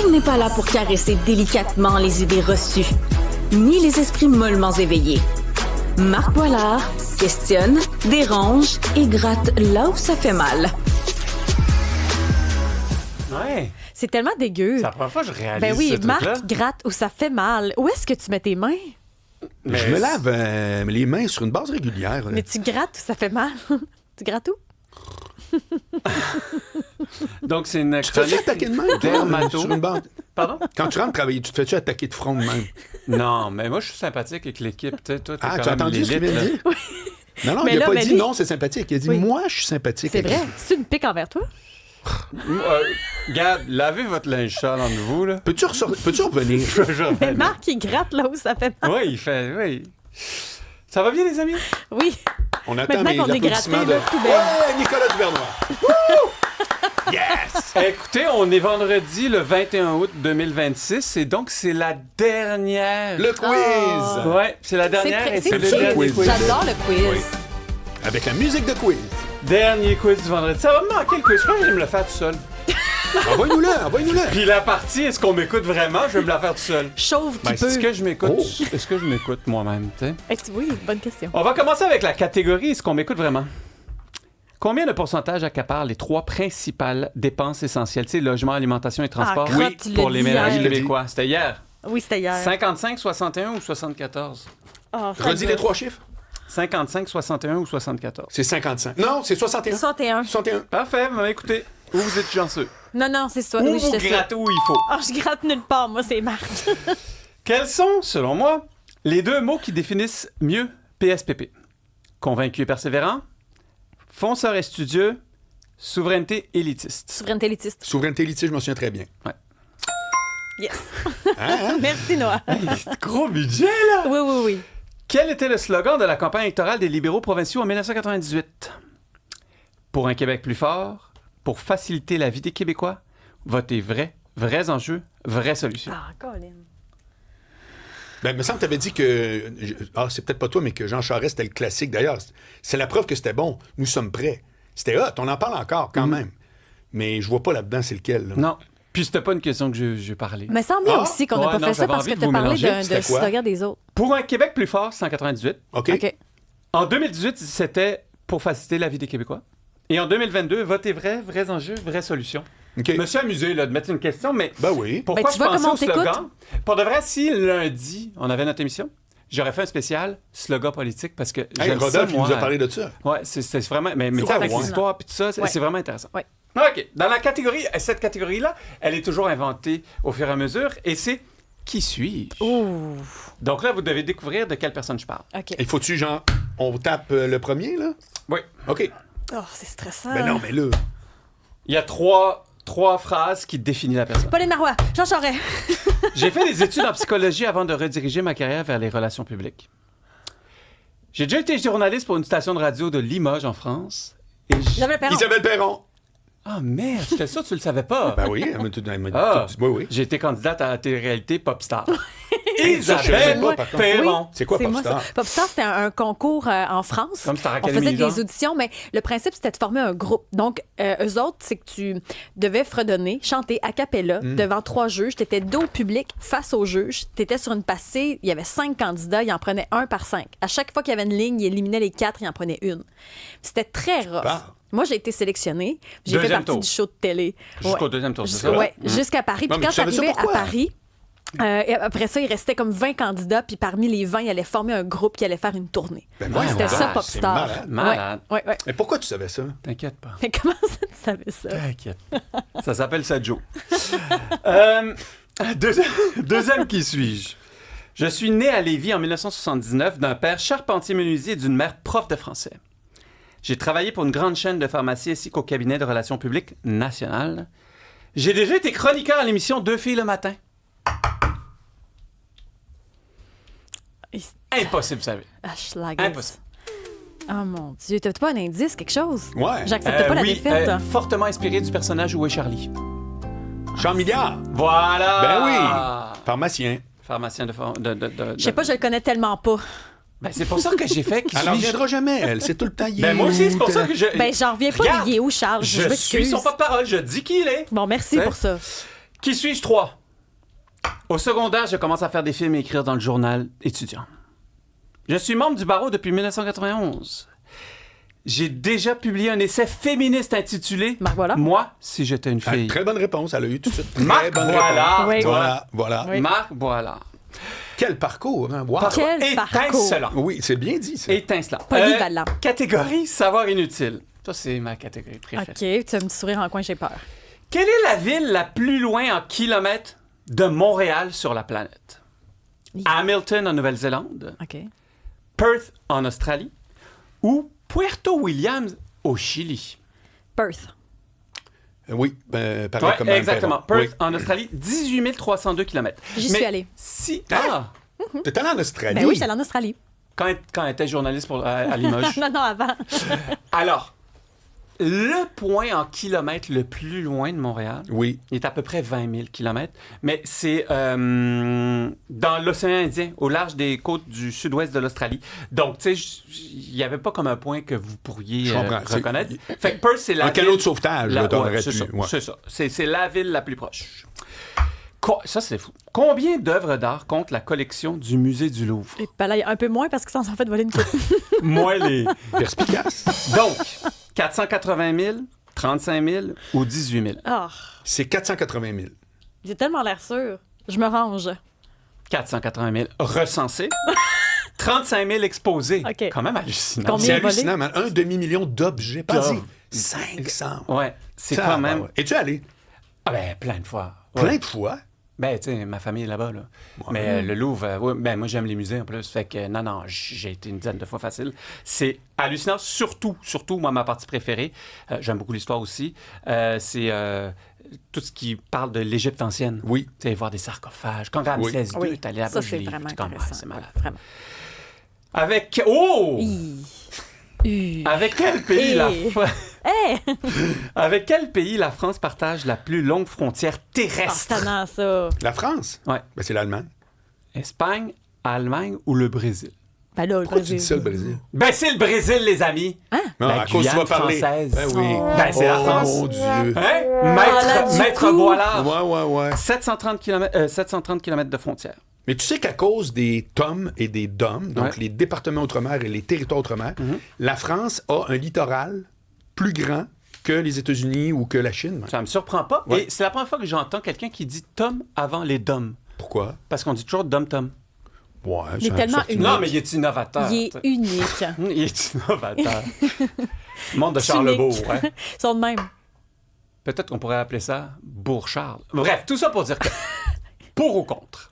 Il n'est pas là pour caresser délicatement les idées reçues, ni les esprits mollement éveillés. Marc Boilard questionne, dérange et gratte là où ça fait mal. Ouais. C'est tellement dégueu. C'est la première fois que je réalise Ben oui, ce truc-là. Marc gratte où ça fait mal. Où est-ce que tu mets tes mains? Mais Je me lave les mains sur une base régulière. Mais tu grattes où ça fait mal. Tu grattes où? Donc, c'est une Tu te fais chronique attaquer de main, dermato. sur une base. Pardon? Quand tu rentres travailler, tu te fais-tu attaquer de front de même? Non, mais moi, je suis sympathique avec l'équipe. Tu sais, toi, t'es Ah, quand tu as même entendu ce qu'il l'élite, vient de là. dire? Non, Mais il là, a pas mais dit lui- non, c'est sympathique. Il a dit Oui. moi, je suis sympathique. C'est vrai. C'est une pique envers toi? Regarde, lavez votre linge sale entre vous, là. Peux-tu revenir? Mais Marc, il gratte là où ça fait mal. Oui, il fait... Oui. Ça va bien, les amis? Oui. On attend Maintenant qu'on est l'applaudissement gratté, là, tout bien. Ouais, Nicolas Duvernois. Wouh! Yes! Écoutez, on est vendredi le 21 août 2026 et donc c'est la dernière. Le quiz! Ouais, c'est la dernière et c'est le cute. dernier quiz. quiz. J'adore le quiz. Oui. Avec la musique de quiz. Dernier quiz du vendredi. Ça va me manquer le quiz. Je pense que je vais me le faire tout seul. Envoie-nous-le. Puis la partie, est-ce qu'on m'écoute vraiment? Je vais me la faire tout seul. Chauve qui Ben, peut. Est-ce que je m'écoute? Oh. Est-ce que je m'écoute moi-même, tu sais? Oui, bonne question. On va commencer avec la catégorie est-ce qu'on m'écoute vraiment? Combien de pourcentage accapare les trois principales dépenses essentielles? Tu sais, logement, alimentation et transport. Ah, crotte, tu l'as pour les dit ménages hier. québécois. C'était hier. Oui, c'était hier. 55, 61 ou 74? Oh, Redis les trois chiffres. 55, 61 ou 74? C'est 55. Non, c'est 61. 61. 61. Parfait, mais écoutez, vous êtes chanceux. Non, non, c'est ça. Ou Oui, vous j'étais sûre. grattez où il faut. Oh, je gratte nulle part. Moi, c'est Marc. Quels sont, selon moi, les deux mots qui définissent mieux PSPP? Convaincu et persévérant, fonceur et studieux, souveraineté élitiste. Souveraineté élitiste. Souveraineté élitiste, je m'en souviens très bien. Yes. Hein? Merci, Noah. C'est gros budget, là! Oui, oui, oui. Quel était le slogan de la campagne électorale des libéraux provinciaux en 1998? Pour un Québec plus fort, pour faciliter la vie des Québécois, votez vrai, vrais enjeux, vraies solutions. Ah, Colin. Ben, il me semble que tu avais dit que. C'est peut-être pas toi, mais que Jean Charest, c'était le classique. D'ailleurs, c'est la preuve que c'était bon. Nous sommes prêts. C'était hot. On en parle encore, quand même. Mais je vois pas là-dedans, c'est lequel. Là. Non. Puis c'était pas une question que j'ai parlé. Mais semblait Ah, aussi qu'on n'a ouais, pas non, fait ça j'avais parce que envie de tu as vous parlé mélanger. d'un C'était quoi? slogan des autres. Pour un Québec plus fort, c'est en 98. OK? OK. En 2018, c'était pour faciliter la vie des Québécois. Et en 2022, votez vrai, vrais enjeux, vraies solutions. OK. Je me suis amusé là, de mettre une question, mais Ben oui. pourquoi Ben, tu je vois pensais comment au on t'écoute? slogan? Pour de vrai, si lundi, on avait notre émission, j'aurais fait un spécial slogan politique parce que Hey, j'aime ça, Rodolphe, il moi. nous a parlé de ça. Ouais, c'est vraiment... Mais tu sais, quoi, avec ouais. l'histoire et tout ça, Ouais. c'est vraiment intéressant. Ouais. OK. Dans la catégorie, cette catégorie-là, elle est toujours inventée au fur et à mesure, et c'est « Qui suis-je? » Ouh. Donc là, vous devez découvrir de quelle personne je parle. OK. Il faut-tu, genre, on tape le premier, là? Oui. OK. Oh, c'est stressant. Ben non, mais là. Il y a trois phrases qui définissent la personne. Pauline Marois, Jean Charest. J'ai fait des études en psychologie avant de rediriger ma carrière vers les relations publiques. J'ai déjà été journaliste pour une station de radio de Limoges, en France. Et Isabelle Perron. Isabelle Perron. Ah merde, j'étais sûr que tu le savais pas. Ben oui, elle m'a tout dit. Ah. Oui, oui. J'ai été candidate à la télé-réalité Popstar. Ça, je savais Isabelle pas, par contre. Perron. C'est quoi C'est moi, Popstar? ça. Popstar, c'était un concours en France. Comme Star On Academy, faisait genre. des auditions, mais le principe, c'était de former un groupe. Donc, eux autres, c'est que tu devais fredonner, chanter a cappella devant 3 juges. Tu étais dos au public face aux juges. Tu étais sur une passée. Il y avait 5 candidats. Il en prenait 1 par 5. À chaque fois qu'il y avait une ligne, il éliminait les 4. Il en prenait une. C'était très rough. Super. Moi, j'ai été sélectionnée. J'ai fait Deuxième partie tour. du show de télé. Jusqu'au Ouais. deuxième tour, c'est ça? Ouais, jusqu'à Paris. Non, Puis mais quand tu savais ça j'arrivais à pourquoi? Paris, et après ça, il restait comme 20 candidats, puis parmi les 20, il allait former un groupe qui allait faire une tournée. Ben voyons C'était donc, ça, c'est Popstar. malade. Malade. Ouais, ouais. Mais pourquoi tu savais ça? T'inquiète pas. Mais comment ça, tu savais ça? T'inquiète. Ça s'appelle Sajo. Deuxième qui suis-je? Je suis né à Lévis en 1979 d'un père charpentier-menuisier et d'une mère prof de français. J'ai travaillé pour une grande chaîne de pharmacie ainsi qu'au cabinet de relations publiques nationales. J'ai déjà été chroniqueur à l'émission Deux filles le matin. Impossible, vous savez. Ah, schlag. Impossible. Oh mon Dieu, t'as pas un indice, quelque chose? Ouais. J'accepte pas la oui, défaite. fortement inspiré du personnage Où est Charlie? Jean Milliard. Voilà! Ben oui. Pharmacien. Pharmacien de... Je sais pas, je le connais tellement pas. Ben, c'est pour ça que j'ai fait Qui Elle n'en suis-je? reviendra jamais, elle. C'est tout le temps. Ben moi aussi, c'est pour ça que je... Ben, j'en reviens pas, Regarde, il est où, Charles? Je m'excuse. suis son porte-parole, je dis qui il est. Bon, merci Ouais. pour ça. Qui suis-je 3? Au secondaire, je commence à faire des films et écrire dans le journal étudiant. Je suis membre du barreau depuis 1991. J'ai déjà publié un essai féministe intitulé Marc Boilard. Moi, si j'étais une fille. Très bonne réponse, elle a eu tout de suite. Très Marc bonne Boilard. Oui. réponse. Voilà. Oui. Marc Boilard. Quel parcours, hein? Wow. Quel parcours. Étincelant. Oui, c'est bien dit, ça. Étincelant. Polyvalent. Catégorie savoir inutile. Ça, c'est ma catégorie préférée. OK, tu vas me sourire en coin, j'ai peur. Quelle est la ville la plus loin en kilomètres de Montréal sur la planète? Hamilton en Nouvelle-Zélande, OK. Perth en Australie ou Puerto Williams au Chili? Perth. Oui, pareil Ouais, comme exactement. Perron. Perth en Australie, 18 302 km. J'y suis allée. Si, T'es allé en Australie? Ben oui, j'étais allée en Australie. quand elle était journaliste à Limoges. Non, avant. Alors, le point en kilomètres le plus loin de Montréal, Oui. il est à peu près 20 000 kilomètres, mais c'est dans l'océan Indien, au large des côtes du sud-ouest de l'Australie. Donc, tu sais, il n'y avait pas comme un point que vous pourriez Je comprends. reconnaître. Fait que Perth, c'est la Un canot ville... de sauvetage, là, t'aurais c'est pu. ça, Ouais. c'est ça. C'est la ville la plus proche. Ça, c'est fou. Combien d'œuvres d'art compte la collection du musée du Louvre? Et ben là, un peu moins parce qu'ils s'en sont fait voler une coupe. Moi, les... Perspicace. Donc, 480 000, 35 000 ou 18 000? Ah, C'est 480 000. j'ai tellement l'air sûr. Je me range. 480 000 recensés. 35 000 exposés. OK. Quand même hallucinant. Combien? C'est volé? hallucinant, man. 1 demi-million d'objets. Pensez. D'objets. 500. Ouais, c'est Ça, quand ben même... ouais. Es-tu allé? Ah ben, plein de fois. Ouais. Plein de fois. Ben, tu sais, ma famille est là-bas, là. Mais le Louvre, ouais, ben, moi, j'aime les musées, en plus. Fait que, non, j'ai été une dizaine de fois facile. C'est hallucinant. Surtout, moi, ma partie préférée, j'aime beaucoup l'histoire aussi, c'est tout ce qui parle de l'Égypte ancienne. Oui. Tu sais, voir des sarcophages. Quand Ramsès II Oui. est allé là-bas, Ça, je c'est l'ai vraiment vu. Comme, intéressant. c'est malade. Ouais, vraiment. Avec... Oh! Avec quel pays Avec quel pays la France partage la plus longue frontière Ah, terrestre? c'est tannant, ça. La France? Ouais. Ben, c'est l'Allemagne. Espagne, Allemagne ou le Brésil? Ben là, le Pourquoi tu Brésil. dis ça, le Brésil? Ben, c'est le Brésil, les amis. Non, La à cause tu vas Guyane parler. française. Ben oui. Ben, c'est la France. Oh, mon Dieu. Hein? là, du Maître coup. Boilard. Ouais. 730 km de frontière. Mais tu sais qu'à cause des TOM et des DOM, donc Ouais. les départements outre-mer et les territoires outre-mer, la France a un littoral plus grand que les États-Unis ou que la Chine. Ça me surprend pas. Ouais. Et c'est la première fois que j'entends quelqu'un qui dit Tom avant les DOM. Pourquoi? Parce qu'on dit toujours Dom-Tom. Ouais, Il est tellement sorti- unique. Non, mais il est innovateur. Il est t'sais. unique. Il est innovateur. Monde de C'est Charlebourg, unique. ouais. Ils sont de même. Peut-être qu'on pourrait appeler ça Bourg-Charles. Bref, tout ça pour dire que pour ou contre.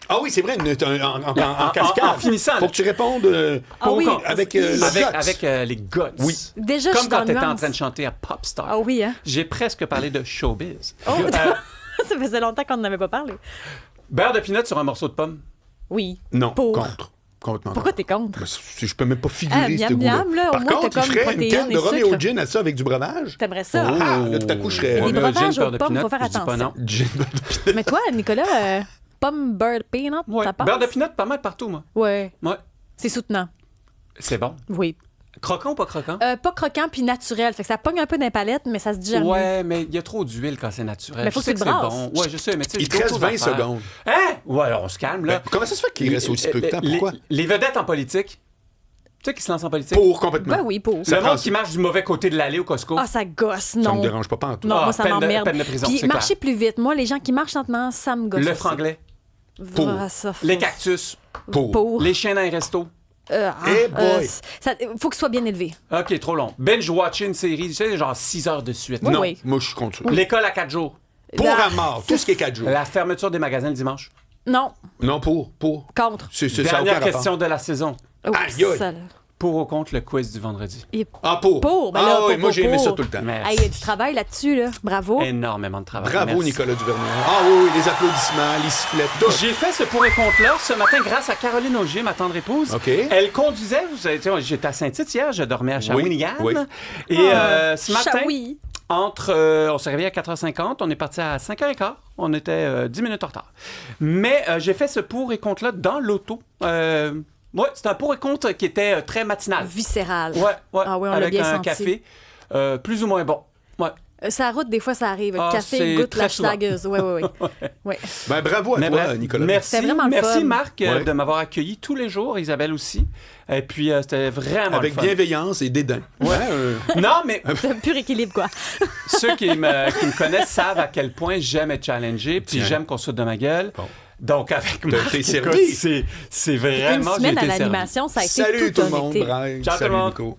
Ah oui, c'est vrai, en cascade. en finissant, Faut que tu répondes Ah oui, avec parce- le Avec, guts. avec les guts. Oui. Déjà, je Comme suis quand dans tu étais en nuance. train de chanter à Popstar. Ah oui, hein? J'ai presque parlé de showbiz. Oh, ça faisait longtemps qu'on n'en avait pas parlé. Beurre de pinot sur un morceau de pomme. Oui. Non, Pour. contre. Complètement Pourquoi contre. t'es contre? Ben, je peux même pas figurer Ah, ce miam, goût-là. miam, là, au Par moins, contre, t'as il comme ferait une protéines canne de et Roméo sucre. Gin à ça avec du breuvage. T'aimerais ça? Ah, là, tout à coup, je serais... Des Roméo breuvages Gin, beurre aux de pommes, pinot, faut faire je dis pas attention. non. Gin. Mais toi, Nicolas, pomme, beurre, peanut, Ouais. ça passe? Beurre de pinot, pas mal partout, moi. Ouais. Ouais. C'est soutenant. C'est bon. Oui. Croquant ou pas croquant? Pas croquant puis naturel. Fait que ça pogne un peu dans les palettes, mais ça se digère mieux. Ouais, mais il y a trop d'huile quand c'est naturel. Mais faut Je sais que tu c'est brasses. bon. Ouais, je sais, mais tu sais, Il j'ai te reste d'autres 20 affaires. secondes. Hein? Ouais, on se calme, là. Ben, comment ça se fait qu'il reste aussi peu de temps? Pourquoi? Les vedettes en politique. Tu sais qui se lancent en politique? Pour complètement. Ben oui, pour. Ça Le prend monde ça. qui marche du mauvais côté de l'allée au Costco. Ah, ça gosse, Ça non. me dérange pas en tout. Non, Ah, moi, ça peine de- m'emmerde. peine de prison, Puis c'est marcher clair. plus vite. Moi, les gens qui marchent lentement, ça me gosse. Le aussi. franglais. Pour. Ah, ça, faut- Les cactus. Pour. Les chiens dans les restos. Eh boy. Faut que ce soit bien élevé. OK, trop long. Binge-watcher une série, tu sais, genre 6 heures de suite. Oui, Non, oui. moi, je suis contre ça. L'école à 4 jours. Pour Ah, à mort, tout ce qui est 4 jours. La fermeture des magasins le dimanche. Non, Non, pour. contre. Ça a aucun Dernière rapport. question de la saison. Oups, Aïe, aïe. ça- Pour ou contre le quiz du vendredi? il- Ah, pour. Pour, ben là, ah, oui, pour, moi, j'ai aimé pour. ça tout le temps. Merci. Hey, il y a du travail là-dessus, là. Bravo. Énormément de travail. Bravo, Merci. Nicolas Duvernois. Ah oui, les applaudissements, les sifflets, tout. J'ai fait ce pour et contre-là ce matin grâce à Caroline Augier, ma tendre épouse. OK. Elle conduisait, vous savez, tu sais, j'étais à Saint-Tite hier, je dormais à Shawinigan. oui. Et ce matin, Chaoui. on s'est réveillé à 4h50, on est parti à 5h15, on était 10 minutes en retard. Mais j'ai fait ce pour et contre-là dans l'auto. Ouais, c'était un pour et contre qui était très matinal. Viscéral. Ouais, Ah oui, on l'a avec bien un senti. café plus ou moins bon. Ouais. Sa route, des fois, ça arrive. Le Ah, café c'est goûte très la souvent. schlageuse. Oui. Ouais. Ben, bravo à Mais toi, bref, Nicolas. Merci, C'était vraiment le merci fun. Marc Ouais. de m'avoir accueilli tous les jours, Isabelle aussi. Et puis c'était vraiment Avec le fun. bienveillance et dédain. Ouais. Non, mais C'est un pur équilibre, quoi. ceux qui me connaissent savent à quel point j'aime être challengé, puis Tiens. j'aime qu'on saute de ma gueule. Bon. Donc avec T'as Marc, été écoute, servi. c'est Une vraiment j'ai semaine à été servi. l'animation, ça a été Salut tout tout le un monde. été. Bye. Ciao tout le Salut monde. Nico.